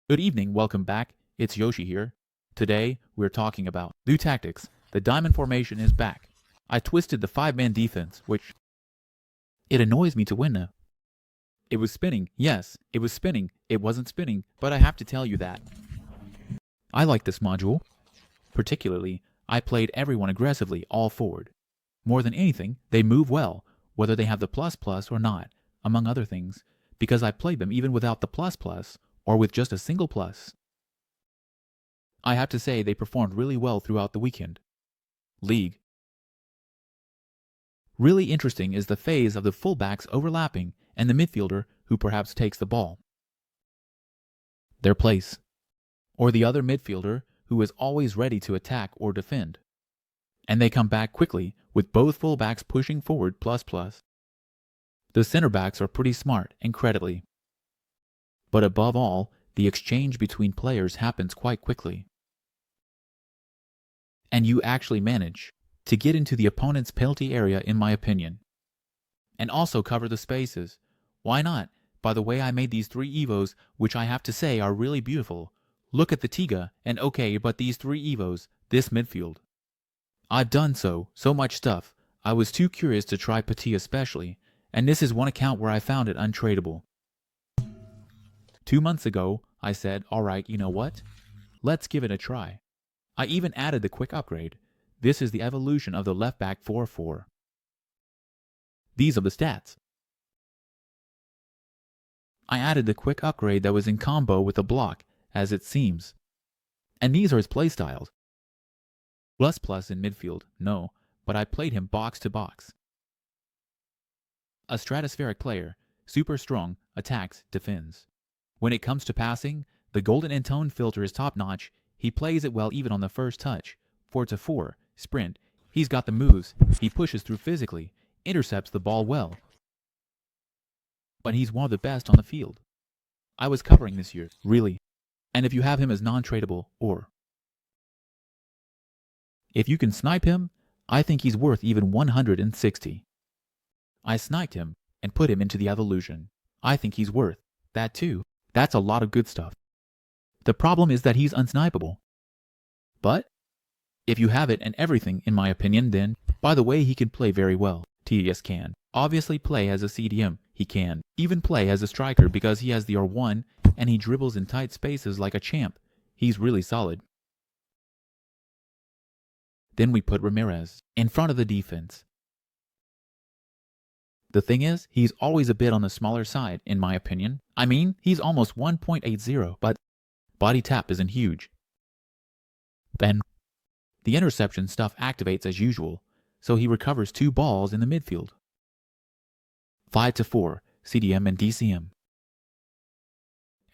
Good evening, welcome back. It's Yoshi here. Today, we're talking about new tactics. The diamond formation is back. I twisted the 5-man defense, which it annoys me to win now. It was spinning, yes, it was spinning. It wasn't spinning, but I have to tell you that. I like this module. Particularly, I played everyone aggressively, all forward. More than anything, they move well, whether they have the plus or not, among other things, because I played them even without the plus or with just a single plus. I have to say they performed really well throughout the weekend. League. Really interesting is the phase of the fullbacks overlapping and the midfielder who perhaps takes the ball. Their place. Or the other midfielder who is always ready to attack or defend. And they come back quickly with both fullbacks pushing forward plus. The center backs are pretty smart and creditly. But above all, the exchange between players happens quite quickly. And you actually manage to get into the opponent's penalty area, in my opinion. And also cover the spaces. Why not? By the way, I made these 3 Evos, which I have to say are really beautiful. Look at the Tiga, and okay, but these 3 Evos, this midfield. I've done so much stuff. I was too curious to try Petit especially, and this is one account where I found it untradeable. 2 months ago, I said, alright, you know what? Let's give it a try. I even added the quick upgrade. This is the evolution of the left back 4-4. These are the stats. I added the quick upgrade that was in combo with the block, as it seems. And these are his playstyles. Plus in midfield, no, but I played him box to box. A stratospheric player, super strong, attacks, defends. When it comes to passing, the golden Antone filter is top notch. He plays it well even on the first touch. 4-4, sprint. He's got the moves. He pushes through physically, intercepts the ball well. But he's one of the best on the field. I was covering this year, really. And if you have him as non-tradable, or if you can snipe him, I think he's worth even 160. I sniped him and put him into the evolution. I think he's worth that too. That's a lot of good stuff. The problem is that he's unsnipeable. But if you have it and everything, in my opinion, then, by the way, he can play very well. TDS can. Obviously play as a CDM. He can even play as a striker because he has the R1 and he dribbles in tight spaces like a champ. He's really solid. Then we put Ramirez in front of the defense. The thing is, he's always a bit on the smaller side, in my opinion. I mean, he's almost 1.80, but body tap isn't huge. Then, the interception stuff activates as usual, so he recovers 2 balls in the midfield. 5-4, CDM and DCM.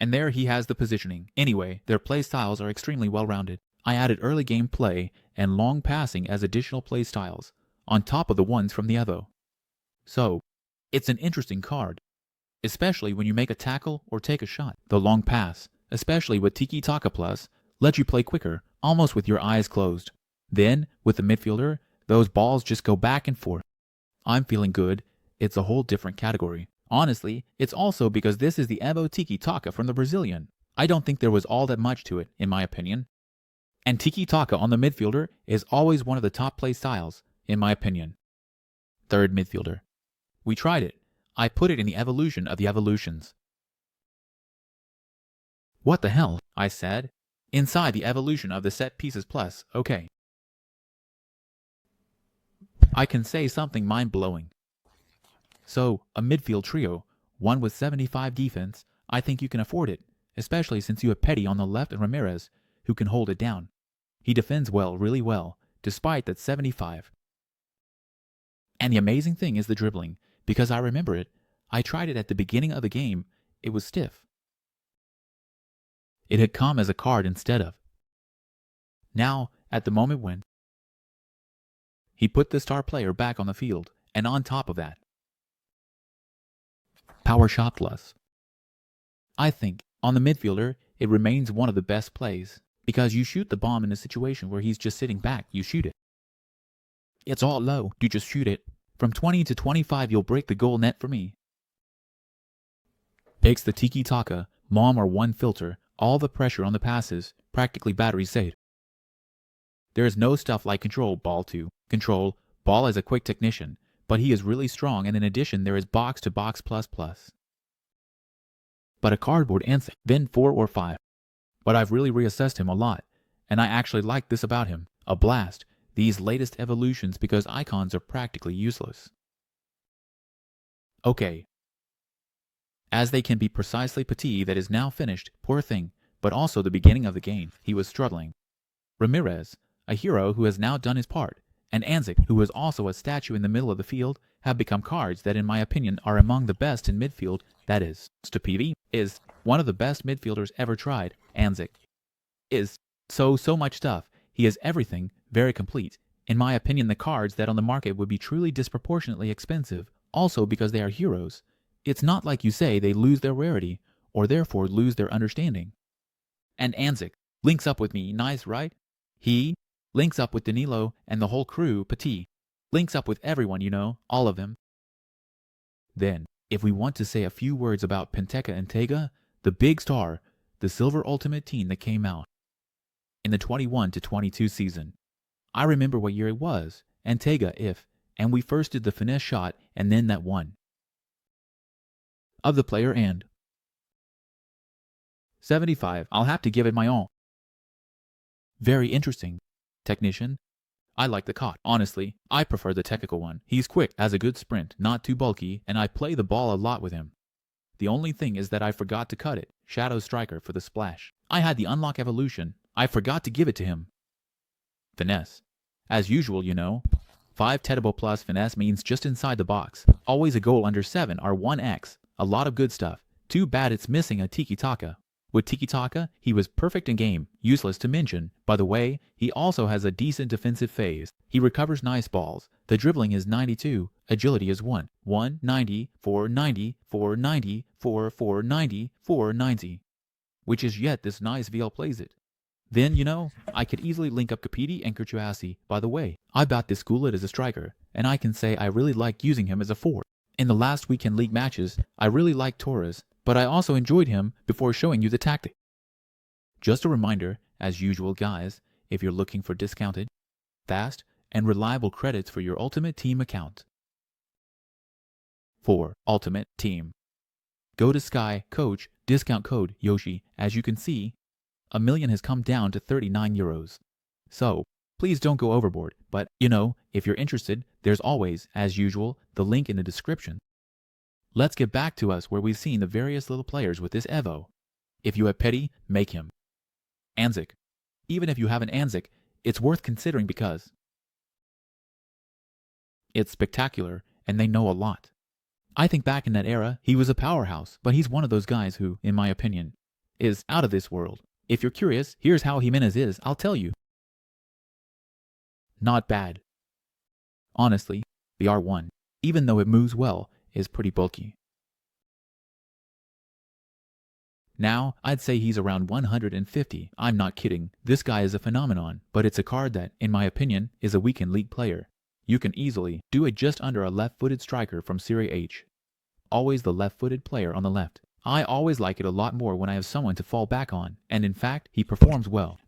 And there he has the positioning. Anyway, their play styles are extremely well-rounded. I added early game play and long passing as additional play styles, on top of the ones from the Evo. So, it's an interesting card, especially when you make a tackle or take a shot. The long pass, especially with Tiki Taka Plus, lets you play quicker, almost with your eyes closed. Then, with the midfielder, those balls just go back and forth. I'm feeling good. It's a whole different category. Honestly, it's also because this is the Evo Tiki Taka from the Brazilian. I don't think there was all that much to it, in my opinion. And Tiki Taka on the midfielder is always one of the top play styles, in my opinion. Third midfielder. We tried it. I put it in the evolution of the evolutions. What the hell? I said. Inside the evolution of the set pieces plus, okay. I can say something mind-blowing. So, a midfield trio, one with 75 defense, I think you can afford it, especially since you have Petty on the left and Ramirez, who can hold it down. He defends well, really well, despite that 75. And the amazing thing is the dribbling, because I remember it. I tried it at the beginning of the game. It was stiff. It had come as a card instead of. Now, at the moment when he put the star player back on the field, and on top of that, power shot plus. I think, on the midfielder, it remains one of the best plays, because you shoot the bomb in a situation where he's just sitting back, you shoot it. It's all low, you just shoot it. From 20 to 25, you'll break the goal net for me. Takes the Tiki Taka, Mom or 1 filter, All the pressure on the passes, practically battery safe. There is no stuff like Control Ball 2. Control Ball is a quick technician, but he is really strong, and in addition there is Box to Box Plus Plus. But a cardboard answer, then 4 or 5. But I've really reassessed him a lot, and I actually like this about him. A blast, these latest evolutions, because icons are practically useless. Okay. As they can be precisely Petit that is now finished, poor thing, but also the beginning of the game, he was struggling. Ramirez, a hero who has now done his part, and Anzic, who was also a statue in the middle of the field, have become cards that in my opinion are among the best in midfield. That is, Stupidi is one of the best midfielders ever tried. Anzic is so much stuff. He is everything, very complete. In my opinion, the cards that on the market would be truly disproportionately expensive, also because they are heroes. It's not like you say they lose their rarity, or therefore lose their understanding. And Anzic links up with me, nice, right? He links up with Danilo and the whole crew, Petit. Links up with everyone, you know, all of them. Then, if we want to say a few words about Penteca and Tega, the big star, the Silver Ultimate team that came out in the 21-22 season. I remember what year it was, and Tega, and we first did the finesse shot and then that one. Of the player and 75, I'll have to give it my all. Very interesting. Technician. I like the Cot. Honestly, I prefer the technical one. He's quick, has a good sprint, not too bulky, and I play the ball a lot with him. The only thing is that I forgot to cut it, Shadow Striker, for the splash. I had the unlock evolution. I forgot to give it to him. Finesse. As usual, you know. 5 Tedable plus finesse means just inside the box. Always a goal under 7 or 1x. A lot of good stuff. Too bad it's missing a Tiki Taka. With Tiki Taka, he was perfect in game, useless to mention. By the way, he also has a decent defensive phase. He recovers nice balls. The dribbling is 92, agility is 1. 190, 490, 490, 490, 490. Which is yet this nice VL plays it. Then, you know, I could easily link up Capiti and Kurtuasi. By the way, I bought this Gullit as a striker, and I can say I really like using him as a forward. In the last weekend league matches, I really liked Torres, but I also enjoyed him before showing you the tactic. Just a reminder, as usual guys, if you're looking for discounted, fast, and reliable credits for your Ultimate Team account. 4. Ultimate Team. Go to Sky, Coach, discount code Yoshi. As you can see, $1 million has come down to 39 euros. So, please don't go overboard, but, you know, if you're interested, there's always, as usual, the link in the description. Let's get back to us where we've seen the various little players with this Evo. If you have Petty, make him. Anzic. Even if you have an Anzic, it's worth considering because it's spectacular and they know a lot. I think back in that era, he was a powerhouse, but he's one of those guys who, in my opinion, is out of this world. If you're curious, here's how Jimenez is, I'll tell you. Not bad. Honestly, the R1, even though it moves well, is pretty bulky. Now, I'd say he's around 150. I'm not kidding. This guy is a phenomenon, but it's a card that, in my opinion, is a weekend league player. You can easily do it just under a left-footed striker from Serie H. Always the left-footed player on the left. I always like it a lot more when I have someone to fall back on, and in fact, he performs well.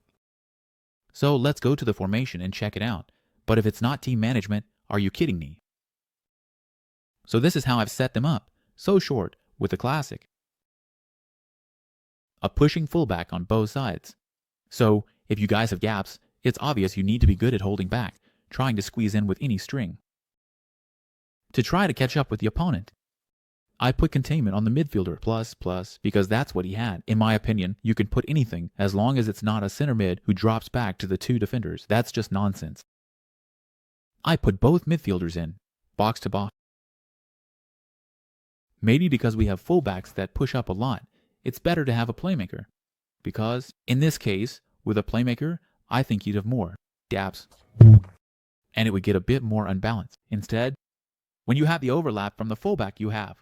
So let's go to the formation and check it out. But if it's not team management, are you kidding me? So this is how I've set them up. So short, with the classic. A pushing fullback on both sides. So, if you guys have gaps, it's obvious you need to be good at holding back, trying to squeeze in with any string. To try to catch up with the opponent. I put containment on the midfielder plus because that's what he had. In my opinion, you can put anything as long as it's not a center mid who drops back to the 2 defenders. That's just nonsense. I put both midfielders in, box to box. Maybe because we have fullbacks that push up a lot, it's better to have a playmaker. Because, in this case, with a playmaker, I think you'd have more gaps. And it would get a bit more unbalanced. Instead, when you have the overlap from the fullback you have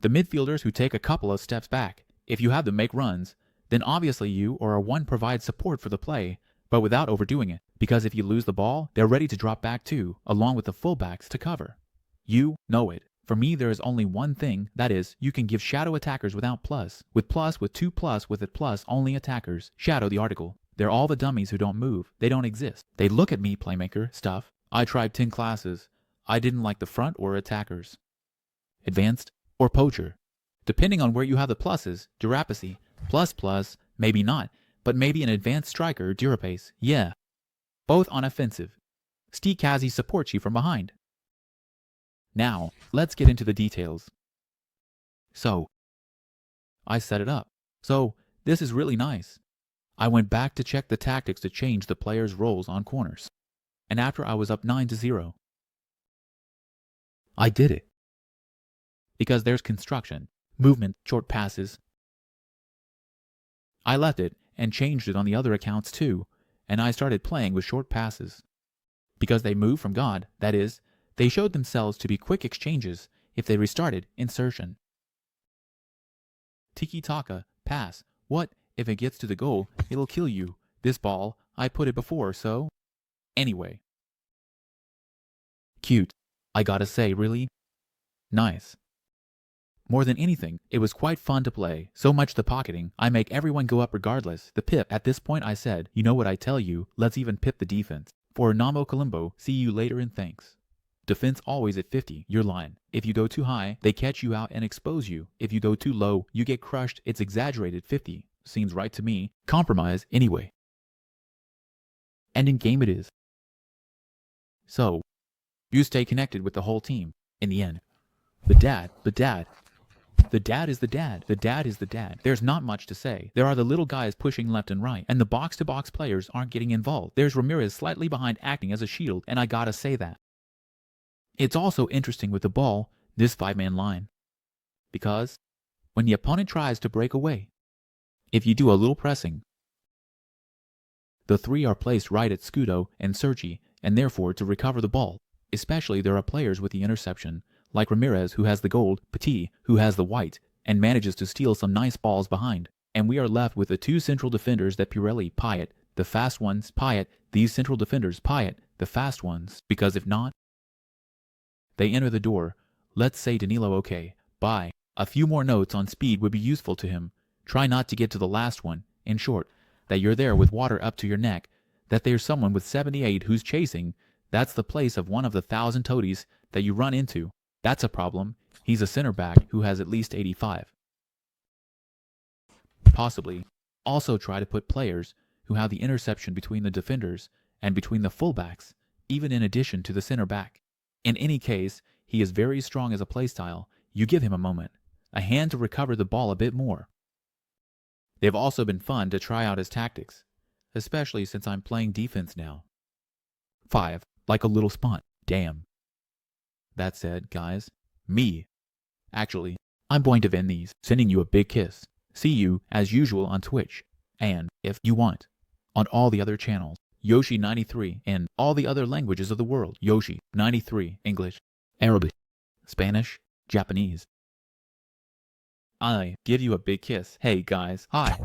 the midfielders who take a couple of steps back. If you have them make runs, then obviously you or a one provides support for the play, but without overdoing it. Because if you lose the ball, they're ready to drop back too, along with the fullbacks to cover. You know it. For me, there is only one thing, that is, you can give shadow attackers without plus. With plus, with 2 plus, with it plus, only attackers. Shadow the article. They're all the dummies who don't move. They don't exist. They look at me, playmaker, stuff. I tried 10 classes. I didn't like the front or attackers. Advanced or poacher. Depending on where you have the pluses, Durapacy, plus, maybe not, but maybe an advanced striker, Durapace, yeah. Both on offensive. Steakazi supports you from behind. Now, let's get into the details. So, I set it up. So, this is really nice. I went back to check the tactics to change the players' roles on corners. And after I was up 9-0, I did it. Because there's construction, movement, short passes. I left it and changed it on the other accounts too, and I started playing with short passes. Because they move from God, that is, they showed themselves to be quick exchanges if they restarted insertion. Tiki-taka, pass. What? If it gets to the goal, it'll kill you. This ball, I put it before, so... Anyway. Cute. I gotta say, really? Nice. More than anything, it was quite fun to play. So much the pocketing. I make everyone go up regardless. The pip. At this point I said, you know what I tell you, let's even pip the defense. For Namo Colombo, see you later and thanks. Defense always at 50, your line. If you go too high, they catch you out and expose you. If you go too low, you get crushed. It's exaggerated 50. Seems right to me. Compromise anyway. And in game it is. So, you stay connected with the whole team. In the end. The dad. The dad is the dad. The dad is the dad. There's not much to say. There are the little guys pushing left and right, and the box-to-box players aren't getting involved. There's Ramirez slightly behind acting as a shield, and I gotta say that. It's also interesting with the ball, this 5-man line. Because, when the opponent tries to break away, if you do a little pressing, the 3 are placed right at Scudo and Sergi, and therefore to recover the ball. Especially there are players with the interception, like Ramirez who has the gold, Petit who has the white, and manages to steal some nice balls behind. And we are left with the 2 central defenders that Pirelli, Payet, the fast ones, Payet, these central defenders, Payet, the fast ones, because if not, they enter the door. Let's say Danilo okay, bye. A few more notes on speed would be useful to him. Try not to get to the last one. In short, that you're there with water up to your neck, that there's someone with 78 who's chasing. That's the place of one of the 1,000 toadies that you run into. That's a problem. He's a center back who has at least 85. Possibly. Also try to put players who have the interception between the defenders and between the fullbacks, even in addition to the center back. In any case, he is very strong as a playstyle. You give him a moment, a hand to recover the ball a bit more. They've also been fun to try out as tactics, especially since I'm playing defense now. 5. Like a little spont. Damn. That said, guys, me. Actually, I'm going to end these, sending you a big kiss. See you, as usual, on Twitch, and, if you want, on all the other channels. Yoshi93 in all the other languages of the world. Yoshi93, English, Arabic, Spanish, Japanese. I give you a big kiss. Hey guys, hi.